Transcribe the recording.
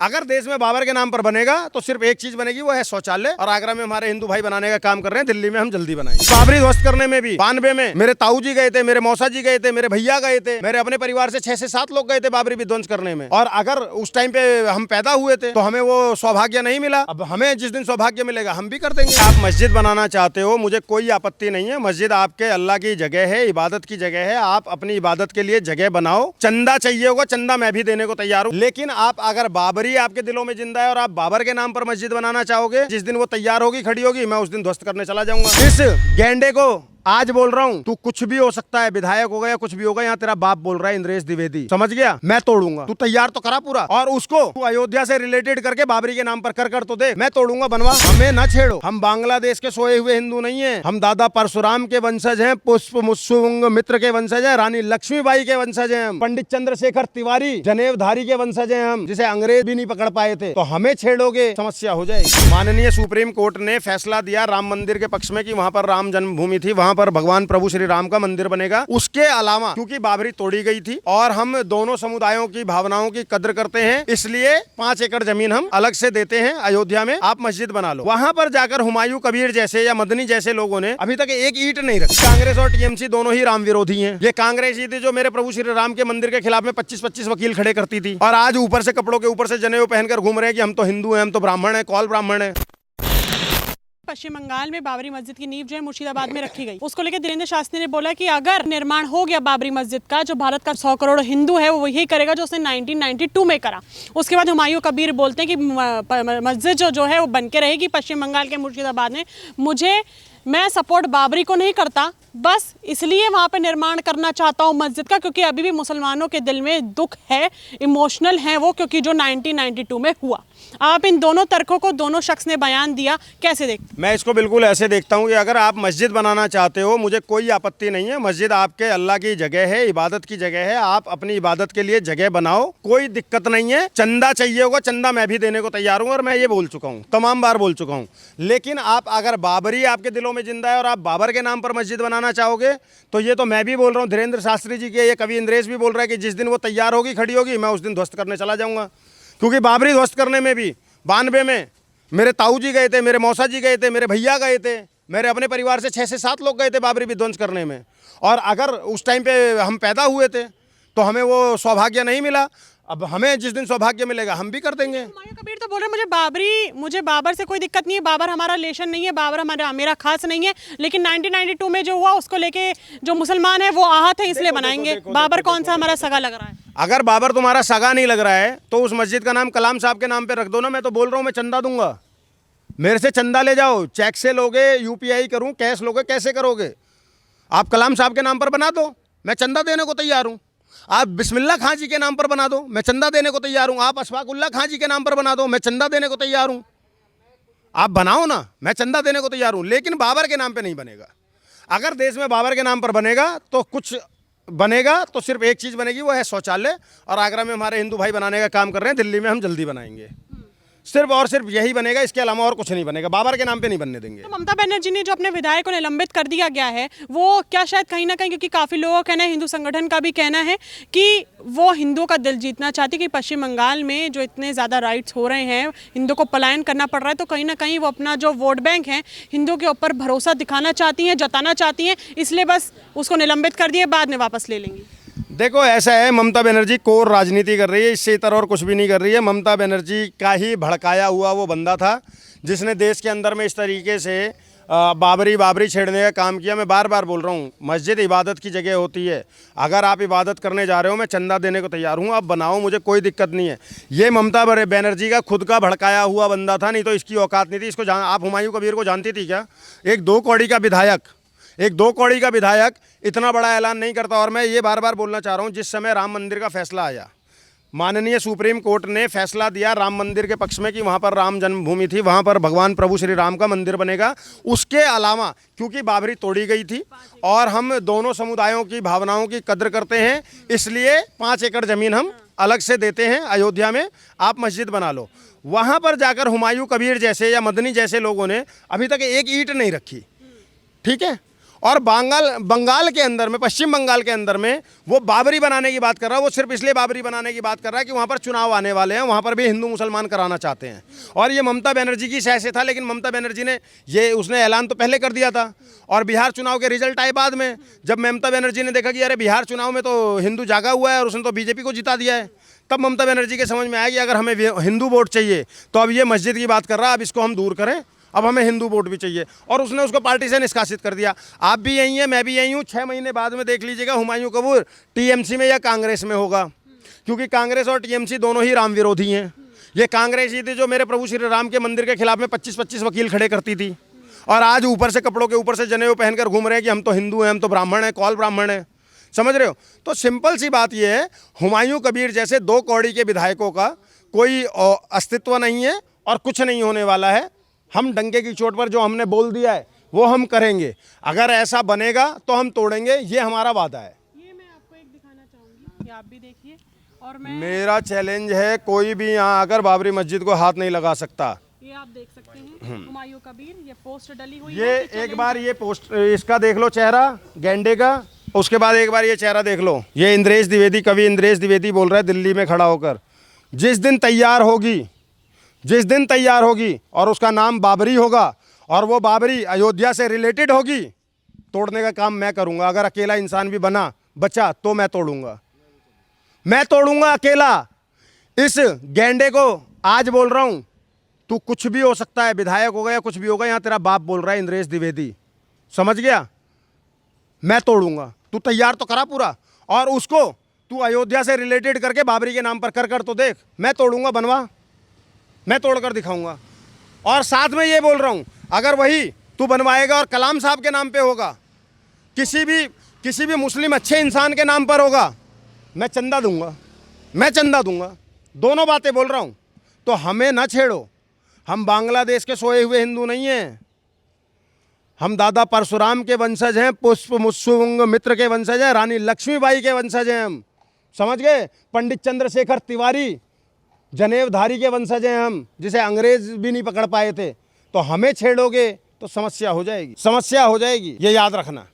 अगर देश में बाबर के नाम पर बनेगा तो सिर्फ एक चीज बनेगी, वो है शौचालय। और आगरा में हमारे हिंदू भाई बनाने का काम कर रहे हैं, दिल्ली में हम जल्दी बनाएंगे। बाबरी ध्वस्त करने में भी 92 में मेरे ताऊ जी गए थे, मेरे मौसा जी गए थे, मेरे भैया गए थे, मेरे अपने परिवार से 6 से 7 लोग गए थे बाबरी विध्वंस करने में। और अगर उस टाइम पे हम पैदा हुए थे तो हमें वो सौभाग्य नहीं मिला। अब हमें जिस दिन सौभाग्य मिलेगा हम भी कर देंगे। आप मस्जिद बनाना चाहते हो, मुझे कोई आपत्ति नहीं है। मस्जिद आपके अल्लाह की जगह है, इबादत की जगह है। आप अपनी इबादत के लिए जगह बनाओ। चंदा चाहिए होगा, चंदा मैं भी देने को तैयार हूँ। लेकिन आप अगर बाबरी आपके दिलों में जिंदा है और आप बाबर के नाम पर मस्जिद बनाना चाहोगे, जिस दिन वो तैयार होगी, खड़ी होगी, मैं उस दिन ध्वस्त करने चला जाऊंगा। इस गैंडे को आज बोल रहा हूँ, तू कुछ भी हो सकता है, विधायक होगा या कुछ भी होगा। यहाँ तेरा बाप बोल रहा है इंद्रेश द्विवेदी, समझ गया? मैं तोड़ूंगा, तू तैयार तो करा पूरा। और उसको तू अयोध्या से रिलेटेड करके बाबरी के नाम पर कर तो दे, मैं तोड़ूंगा बनवा। हमें ना छेड़ो, हम बांग्लादेश के सोए हुए हिंदू नहीं है। हम दादा परशुराम के वंशज हैं, पुष्प मुत्सुंग मित्र के वंशज हैं, रानी लक्ष्मीबाई के वंशज हैं, हम पंडित चंद्रशेखर तिवारी जनेवधारी के वंशज हैं हम, जिसे अंग्रेज भी नहीं पकड़ पाए थे। तो हमें छेड़ोगे, समस्या हो जाएगी। माननीय सुप्रीम कोर्ट ने फैसला दिया राम मंदिर के पक्ष में कि वहां पर राम जन्मभूमि थी, वहां पर भगवान प्रभु श्री राम का मंदिर बनेगा। उसके अलावा क्योंकि बाबरी तोड़ी गई थी और हम दोनों समुदायों की भावनाओं की कद्र करते हैं, इसलिए 5 एकड़ जमीन हम अलग से देते हैं। अयोध्या में आप मस्जिद बना लो। वहां पर जाकर हुमायूं कबीर जैसे या मदनी जैसे लोगों ने अभी तक एक ईंट नहीं रखी। कांग्रेस और टीएमसी दोनों ही राम विरोधी हैं। ये कांग्रेस ही थी जो मेरे प्रभु श्री राम के मंदिर के खिलाफ में 25-25 वकील खड़े करती थी, और आज ऊपर से कपड़ों के ऊपर से जनेऊ पहनकर घूम रहे हैं कि हम तो हिंदू हैं, हम तो ब्राह्मण हैं, कौल ब्राह्मण है। पश्चिम बंगाल में बाबरी मस्जिद की नींव जो है मुर्शिदाबाद में रखी गई। उसको लेकर धीरेन्द्र शास्त्री ने बोला कि अगर निर्माण हो गया बाबरी मस्जिद का, जो भारत का 100 करोड़ हिंदू है वो वही करेगा जो उसने 1992 में करा। उसके बाद हुमायूं कबीर बोलते हैं कि मस्जिद जो है वो बन के रहेगी पश्चिम बंगाल के मुर्शिदाबाद में। मैं सपोर्ट बाबरी को नहीं करता, बस इसलिए वहाँ पे निर्माण करना चाहता हूँ मस्जिद का, क्योंकि अभी भी मुसलमानों के दिल में दुख है, इमोशनल है वो, क्योंकि जो 1992 में हुआ। आप इन दोनों तर्कों को दोनों शख्स ने बयान दिया, कैसे देखते? मैं इसको बिल्कुल ऐसे देखता हूँ कि अगर आप मस्जिद बनाना चाहते हो, मुझे कोई आपत्ति नहीं है। मस्जिद आपके अल्लाह की जगह है, इबादत की जगह है। आप अपनी इबादत के लिए जगह बनाओ, कोई दिक्कत नहीं है। चंदा चाहिए होगा, चंदा मैं भी देने को तैयार हूँ, और मैं ये बोल चुका हूँ, तमाम बार बोल चुका हूँ। लेकिन आप अगर बाबरी आपके दिलों में जिंदा है और आप बाबर के नाम पर मस्जिद बनाना चाहोगे, तो ये तो मैं भी बोल रहा हूँ, धीरेन्द्र शास्त्री जी के, ये कवि इंद्रेश भी बोल रहा है कि जिस दिन वो तैयार होगी, खड़ी होगी, मैं उस दिन ध्वस्त करने चला जाऊँगा। क्योंकि बाबरी ध्वस्त करने में भी 92 में मेरे ताऊ जी गए थे, मेरे मौसा जी गए थे, मेरे भैया गए थे, मेरे अपने परिवार से 6 से 7 लोग गए थे बाबरी विध्वंस करने में। और अगर उस टाइम पे हम पैदा हुए थे तो हमें वो सौभाग्य नहीं मिला। अब हमें जिस दिन सौभाग्य मिलेगा हम भी कर देंगे। हुमायूं कबीर तो बोल रहे मुझे बाबर से कोई दिक्कत नहीं है, बाबर हमारा रिलेशन नहीं है, बाबर मेरा खास नहीं है, लेकिन 1992 में जो हुआ उसको लेके जो मुसलमान है वो आहत है, इसलिए बनाएंगे। बाबर कौन सा हमारा सगा लग रहा है? अगर बाबर तुम्हारा सगा नहीं लग रहा है तो उस मस्जिद का नाम कलाम साहब के नाम पे रख दो ना। मैं तो बोल रहा हूँ, मैं चंदा दूंगा, मेरे से चंदा ले जाओ। चेक से लोगे, यूपीआई करूँ, कैश लोगे, कैसे करोगे? आप कलाम साहब के नाम पर बना दो, मैं चंदा देने को तैयार हूँ। आप बिस्मिल्लाह खां जी के नाम पर बना दो, मैं चंदा देने को तैयार हूँ। आप अशफाकुल्लाह खां जी के नाम पर बना दो, मैं चंदा देने को तैयार हूँ। आप बनाओ ना, मैं चंदा देने को तैयार हूँ, लेकिन बाबर के नाम पे नहीं बनेगा। अगर देश में बाबर के नाम पर बनेगा तो कुछ बनेगा, तो सिर्फ एक चीज़ बनेगी, वो है शौचालय। और आगरा में हमारे हिंदू भाई बनाने का काम कर रहे हैं, दिल्ली में हम जल्दी बनाएंगे। सिर्फ और सिर्फ यही बनेगा, इसके अलावा और कुछ नहीं बनेगा। बाबर के नाम पे नहीं बनने देंगे। तो ममता बनर्जी ने जो अपने विधायक को निलंबित कर दिया गया है, वो क्या शायद कहीं ना कहीं, क्योंकि काफ़ी लोगों का कहना है, हिंदू संगठन का भी कहना है कि वो हिंदुओं का दिल जीतना चाहती, कि पश्चिम बंगाल में जो इतने ज़्यादा राइट्स हो रहे हैं, हिंदुओं को पलायन करना पड़ रहा है, तो कहीं ना कहीं वो अपना जो वोट बैंक है हिंदुओं के ऊपर भरोसा दिखाना चाहती हैं, जताना चाहती हैं, इसलिए बस उसको निलंबित कर दिए, बाद में वापस ले लेंगी। देखो ऐसा है, ममता बनर्जी कोर राजनीति कर रही है, इससे इतर और कुछ भी नहीं कर रही है। ममता बनर्जी का ही भड़काया हुआ वो बंदा था जिसने देश के अंदर में इस तरीके से बाबरी छेड़ने का काम किया। मैं बार बार बोल रहा हूँ, मस्जिद इबादत की जगह होती है। अगर आप इबादत करने जा रहे हो, मैं चंदा देने को तैयार हूँ, आप बनाओ, मुझे कोई दिक्कत नहीं है। ये ममता बनर्जी का खुद का भड़काया हुआ बंदा था, नहीं तो इसकी औकात नहीं थी। इसको आप हुमायूं कबीर को जानती थी क्या? एक 2 कौड़ी का विधायक इतना बड़ा ऐलान नहीं करता। और मैं ये बार बार बोलना चाह रहा हूँ, जिस समय राम मंदिर का फैसला आया, माननीय सुप्रीम कोर्ट ने फैसला दिया राम मंदिर के पक्ष में कि वहाँ पर राम जन्मभूमि थी, वहाँ पर भगवान प्रभु श्री राम का मंदिर बनेगा। उसके अलावा क्योंकि बाबरी तोड़ी गई थी और हम दोनों समुदायों की भावनाओं की कद्र करते हैं, इसलिए 5 एकड़ ज़मीन हम अलग से देते हैं। अयोध्या में आप मस्जिद बना लो। वहाँ पर जाकर हुमायूं कबीर जैसे या मदनी जैसे लोगों ने अभी तक एक ईंट नहीं रखी, ठीक है? और बंगाल के अंदर में, पश्चिम बंगाल के अंदर में वो बाबरी बनाने की बात कर रहा है। वो सिर्फ इसलिए बाबरी बनाने की बात कर रहा है कि वहाँ पर चुनाव आने वाले हैं, वहाँ पर भी हिंदू मुसलमान कराना चाहते हैं। और ये ममता बनर्जी की शय से था, लेकिन ममता बनर्जी ने उसने ऐलान तो पहले कर दिया था और बिहार चुनाव के रिजल्ट आए बाद में। जब ममता बनर्जी ने देखा कि अरे बिहार चुनाव में तो हिंदू जागा हुआ है और उसने तो बीजेपी को जिता दिया है, तब ममता बनर्जी के समझ में आया कि अगर हमें हिंदू वोट चाहिए तो अब ये मस्जिद की बात कर रहा है, अब इसको हम दूर करें, अब हमें हिंदू वोट भी चाहिए। और उसने उसको पार्टी से निष्कासित कर दिया। आप भी यही हैं, मैं भी यही हूँ। 6 महीने बाद में देख लीजिएगा हुमायूं कबीर टीएमसी में या कांग्रेस में होगा, क्योंकि कांग्रेस और टीएमसी दोनों ही राम विरोधी हैं। ये कांग्रेस ही थी जो मेरे प्रभु श्री राम के मंदिर के खिलाफ में 25-25 वकील खड़े करती थी, और आज ऊपर से कपड़ों के ऊपर से जनेऊ पहनकर घूम रहे हैं कि हम तो हिंदू हैं, हम तो ब्राह्मण हैं, कौल ब्राह्मण हैं। समझ रहे हो? तो सिंपल सी बात यह है, हुमायूं कबीर जैसे 2 कौड़ी के विधायकों का कोई अस्तित्व नहीं है और कुछ नहीं होने वाला है। हम डंके की चोट पर जो हमने बोल दिया है वो हम करेंगे। अगर ऐसा बनेगा तो हम तोड़ेंगे, ये हमारा वादा है। ये मैं आपको एक दिखाना चाहूंगी, ये आप भी देखिए। और मेरा चैलेंज है, कोई भी यहाँ आकर बाबरी मस्जिद को हाथ नहीं लगा सकता। ये आप देख सकते हैं हुमायूं कबीर, ये पोस्ट डली हुई ये है। एक बार ये पोस्ट इसका देख लो चेहरा गेंडे का, उसके बाद एक बार ये चेहरा देख लो। ये इंद्रेश द्विवेदी, कवि इंद्रेश द्विवेदी बोल रहा है दिल्ली में खड़ा होकर, जिस दिन तैयार होगी और उसका नाम बाबरी होगा और वो बाबरी अयोध्या से रिलेटेड होगी, तोड़ने का काम मैं करूंगा। अगर अकेला इंसान भी बचा तो मैं तोड़ूंगा अकेला। इस गेंडे को आज बोल रहा हूं, तू कुछ भी हो सकता है, विधायक होगा या कुछ भी होगा। यहाँ तेरा बाप बोल रहा है इंद्रेश द्विवेदी, समझ गया? मैं तोड़ूंगा, तू तैयार तो करा पूरा, और उसको तू अयोध्या से रिलेटेड करके बाबरी के नाम पर कर तो देख। मैं तोड़ूंगा, बनवा, मैं तोड़कर दिखाऊंगा। और साथ में ये बोल रहा हूं, अगर वही तू बनवाएगा और कलाम साहब के नाम पे होगा, किसी भी मुस्लिम अच्छे इंसान के नाम पर होगा, मैं चंदा दूंगा। दोनों बातें बोल रहा हूं। तो हमें ना छेड़ो, हम बांग्लादेश के सोए हुए हिंदू नहीं हैं। हम दादा परशुराम के वंशज हैं, पुष्प मुत्सुंग मित्र के वंशज हैं, रानी लक्ष्मीबाई के वंशज हैं हम, समझ गए? पंडित चंद्रशेखर तिवारी जनेवधारी के वंशज हैं हम, जिसे अंग्रेज भी नहीं पकड़ पाए थे। तो हमें छेड़ोगे तो समस्या हो जाएगी, ये याद रखना।